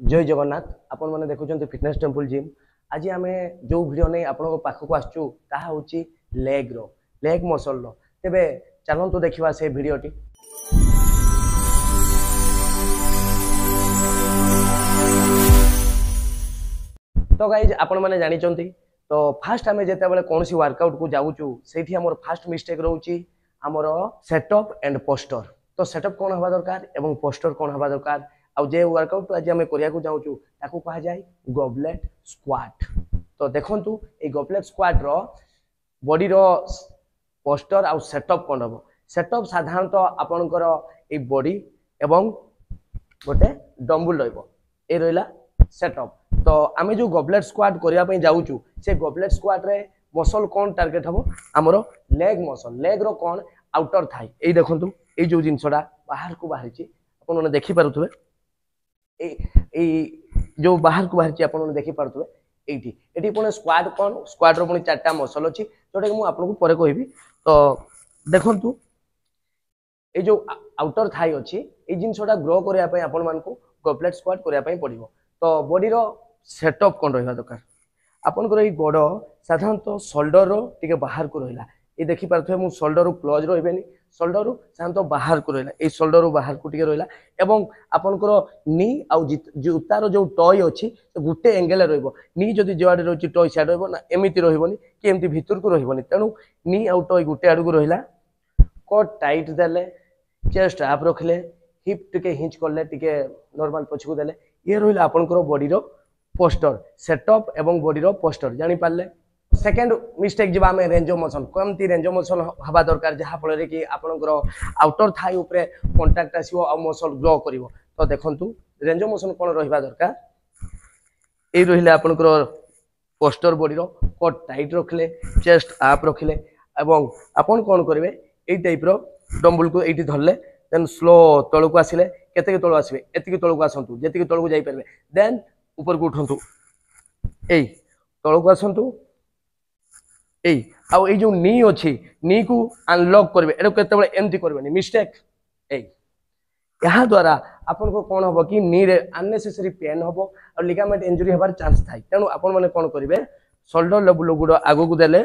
जय जगन्नाथ आपण मैंने देखुं फिटनेस टेम्पल जिम। आज आम जो भिड नहीं आपण पाखक आसचु ताहा होची लेग मसल रो। तेबे चलतु देखा से भिडटी। तो गाइज आपण मैंने जानी तो फास्ट आम जिते कौन सी वर्कआउट को जाऊँ से फास्ट मिस्टेक रोचे आमर सेटअप एंड पोस्टर। तो सेटअप कौन हवा दरकार एवं पोस्टर कौन हवा दरकार आउ जे वर्कआउट आज आम करिया जाऊँ ताकू कहा जाए गॉबलेट स्क्वाट। तो देखंतु ए गॉबलेट स्क्वाट रो बॉडी रो पोस्टर आउ सेटअप कौन हम। सेटअप साधारणतः आपणकर ए बॉडी एवं गोटे डम्बल रही रहा सेटअप। तो आम जो गॉबलेट स्क्वाट करने जाऊँ से गॉबलेट स्क्वाट रे मसल कौन टार्गेट हम आमर लेग मसल। लेग रो कौन आउटर थाई ये देखंतु ये जो जिनसटा बाहर को बाहरी आपने देखिपे जो बाहर को बाहरी आपने देखिपे ये पुणे स्क्वाड कौन स्क्वाड रो पुणी चार्टा मसल अच्छी जोटा कि मुझे आपको पर कहि। तो देखंतु ये जो आउटर थाई अच्छी ये जिनसटा ग्रो करने आपण मानकु गॉबलेट स्क्वाट करने पड़ो। तो बॉडी रो सेटअप कौन रहा दरकार आपनकर ये गोड़ साधारणतः शोल्डर रो टिके बाहर को रहा ये देखिपे मुझे शोल्डर क्लोज रही शोल्डर साधारणतः बाहर को रहा ये शोल्डर बाहर को टिके रहा एवं आपनकर नी आउ जूतार जो टॉय अच्छी गोटे एंगेल नी जदि जो आड़े रही टॉय सियाड रहा एमती रही कि एमती भितर को रही तेणु नी आउ टॉय गोटे आड़ को रहा कट टाइट देले चेस्ट आप रखिले हिप टिके हिंच कले टिके नॉर्मल पछकू देले ये रहा आपनकर बॉडी रो पोस्टर सेटअप एवं बॉडी रो पोस्टर जानी पारले। सेकेंड मिस्टेक जब आम रेंज ऑफ मोशन कमती रेंज ऑफ मोशन हवा दरकार जहाँ फल कि आपनकर आउटर थाई उपरे कांटेक्ट आसीबो आ मसल ग्रो करिवो। तो देखंतु रेंज ऑफ मोशन कौन रहिबा दरकार ए रहिले आपनकर पोस्टर बॉडी रो कट टाइट रखले चेस्ट आप रखिले एवं आपन कौन करिवे ए टाइप रो डंबल को एठी धरले देन स्लो तळ को आसिले केते तळ आसीबे एतिकी तळ को आसंतु जेतिकी तळ को जाई परबे देन ऊपर को उठंतु ए तळ को आसंतु आउ जो नी अच्छी नी को अनलॉक करेंगे एटा केते एमती करबेनी मिस्टेक यहाँ द्वारा आपन को कौन हम कि नी रे अननेसेसरी पेन हम और लिगामेंट इंजुरी होबार चांस थाई तेणु आपन माने कौन करेंगे शोल्डर लेवल गुड़ आगू को देले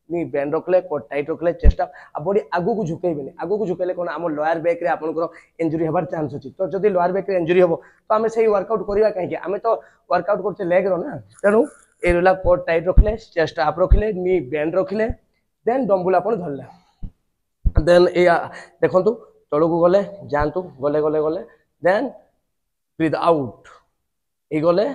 नी बेंड रखले कोट टाइट रखले चेस्ट आ बॉडी आगू को झुकेबेनी आगू को झुकेले कौन आम लोअर बैक रे आपनकर इंजुरी होबार चांस अछि। तो जदि लोअर बैक रे इंजुरी हो तो आम से वर्कआउट करवा कहीं आम तो वर्कआउट करते लेग रो ना तेणु ये रहा कोट टाइट रखिले चेस्ट आप रखिले नी बेंड रखिले देन डंबल आप धरले देन ये देखंतु तल को गले जातु गले गले गले देन ब्रीथ आउट ये गले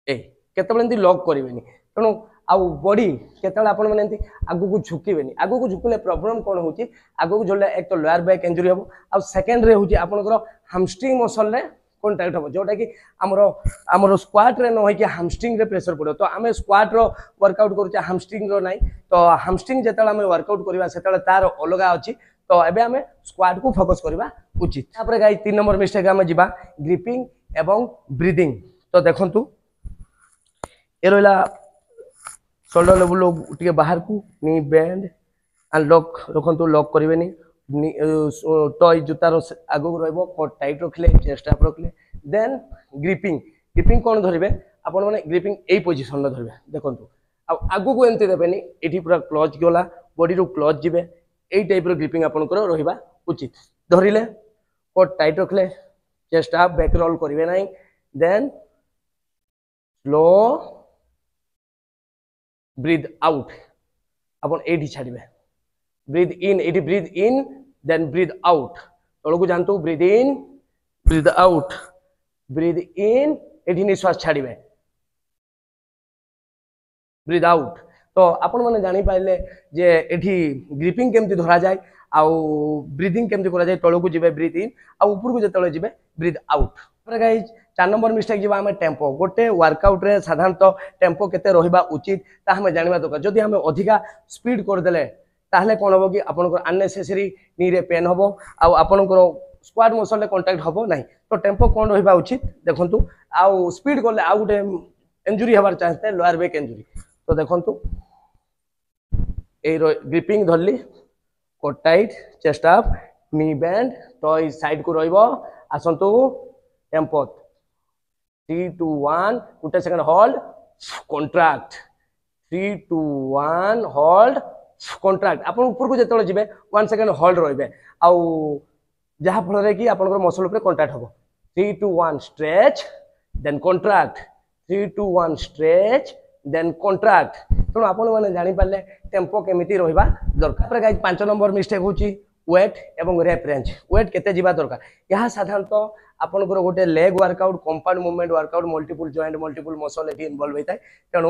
केतबेले लॉक करेंगे तेणु आउ बॉडी केतबेले आपण माने आगू को झुकेबेनी आगू को झुकले प्रॉब्लम कौन होची आगू को झुकले एक तो लोअर बैक इंजुरी हम आ सेकेंड रे होची आपनकर हैमस्ट्रिंग मसल रे कॉन्टैक्ट हम जोटा कि आमर स्क्वाट रे न हो कि हैमस्ट्रिंग रे प्रेशर पड़ो। तो आम स्क्वाट रो वर्कआउट करूचे हैमस्ट्रिंग रो नहीं तो हैमस्ट्रिंग जेतेबेले आम वर्कआउट करबा सेतेबेले तार अलग अछि। तो एबे आम स्क्वाट को फोकस करबा उचित। तापर गाइस 3 नंबर मिस्टेक आम जिबा ग्रिपिंग एवं ब्रीदिंग। तो देखंतु ए रहला शोल्डर लेवल टिके बाहर को नी बेंड अनलॉक रखंतु लॉक करिवेनी टॉय जूतार आगू रहिबो कोट टाइट रखले चेस्ट आप रखले देन ग्रिपिंग ग्रिपिंग कौन धरिबे आपण माने ग्रिपिंग ए पोजीशन रे धरिबे देखंतु आगू को एंती देबेनी एठी पूरा क्लोज गला बॉडी रो क्लोज जिबे ए टाइप रो ग्रिपिंग आपनकर रहिबा उचित। धरिले कोट टाइट रखले चेस्ट आप बैक रोल करिवे नाही देन स्लो ब्रीथ आउट आपण एठी छाडिबे ब्रीथ इन एटी breath in then breathe out तल को जानतु breath in breath out breath in एटी निश्वास छाड़िबे ब्रीथ आउट। तो आपण माने जानि पाइले जे एठी ग्रिपिंग केमती धरा जाय आउ ब्रीथिंग केमती करा जाय तल को जिबे ब्रीथ इन आ ऊपर को जेतले जिबे ब्रीथ आउट। पर गाइस 4 नंबर मिस्टेक जिबा हमें टेम्पो गोटे वर्कआउट रे साधारणतः टेम्पो केते रहिबा उचित ता हमें जानिबा दरकार। जदि हमें अधिका स्पीड कर देले ताहले कौन हम कि आपनकर अननेसेसरी नी रे पेन हम आपनकर स्क्वाड मसल रे कांटेक्ट हम नहीं। तो टेम्पो कौन रहिबा उचित देखंतु आउ स्पीड करले आउ गोटे इंजुरी होबार चांस है लोअर बैक इंजुरी। तो देखंतु ए ग्रिपिंग धरली कोट टाइट चेस्ट अप नी बेंड तो साइड को रहिबो आसंतु टेम्पो 3 2 1 गोटे second hold contract 3 2 1 hold contract आपण ऊपर को जेतले जिवे 1 सेकंड होल्ड रहिबे आउ जहा फल रे कि आपन मसल ऊपर कांटेक्ट हबो 3 2 1 stretch then contract 3 2 1 stretch then contract तो आपण माने जानि पाले टेम्पो केमिति रहिबा दरकार पर गाइस 5 नंबर मिस्टेक होची वेट एवं रेप रेंज वेट केते जिबा दरकार यहा साधारणतः आपन गोटे leg workout compound movement workout multiple joint multiple muscle eighty involve होता है तेणु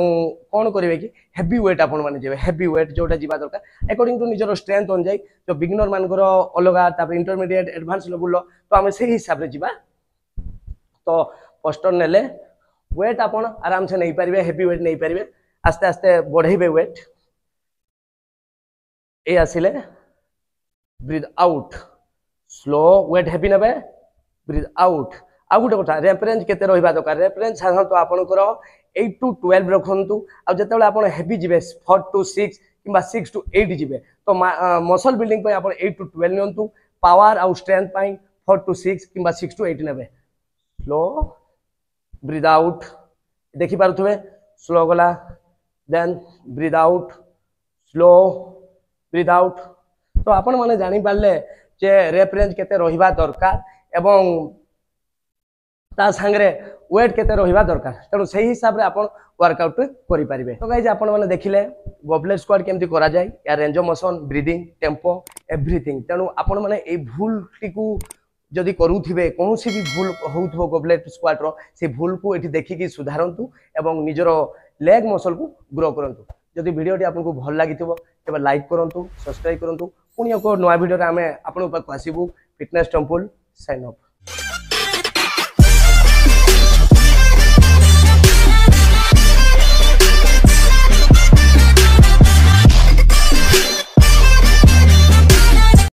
कौन करेंगे कि हेवी वेट आपण माने जेबे हेवी वेट जोटा जिबा दरकार अकॉर्डिंग टू निजर स्ट्रेंथ अनुसार जो बिगिनर मानकर अलगा तापर इंटरमीडिएट एडवांस लेवल तो आम से हिसाब रे जिबा तो पोस्टर नेले वेट आपण आराम से नहीं पारिबे हेवी वेट नहीं पारिबे आस्ते आस्ते बढ़ेबे वेट ए आसिले breath out slow weight heavy नेबे ब्रीथ आउट आ गोटे कथा रेप रेंज केते रहिबा दरकार रेप रेंज साधारणतः आपनकर 8 टू 12 रखंतु आ जतेबेले आपण हेवी जिवे 4 टू 6 किंबा 6 टू 8 जिवे तो मसल बिल्डिंग पे आपण 8 टू 12 नियंतु पावर आ स्ट्रेंथ पाई 4 टू 6 किंबा 6 टू 8 नेबे स्लो ब्रीथ आउट देखि पारुथबे स्लो गला then breathe out slow breathe out तो आपण माने जानि पारले जे रेप रेंज केते रहिबा दरकार एवं ता संगे वेट केते रहिबा दरकार तेणु सही हिसाब रे आपण वर्कआउट करि परिबे तो गाइस आपण माने देखिले गॉबलेट स्क्वाट केमति करा जाय या range of motion breathing tempo everything तेणु आपण माने ए भूल टिकू जदि करूथिबे कोनोसी भी भूल होउथबो गॉबलेट स्क्वाट रो से भूल को एठी देखि सुधारंतु एवं निजरो लेग मसल को ग्रो करंतु जदि वीडियोटी आपको भल लागिथिबो तबे लाइक करंतु सब्सक्राइब करंतु पुणी एक नया वीडियो रे आमे आपन पाखु आसीबु फिटनेस टेम्पल साइन अप।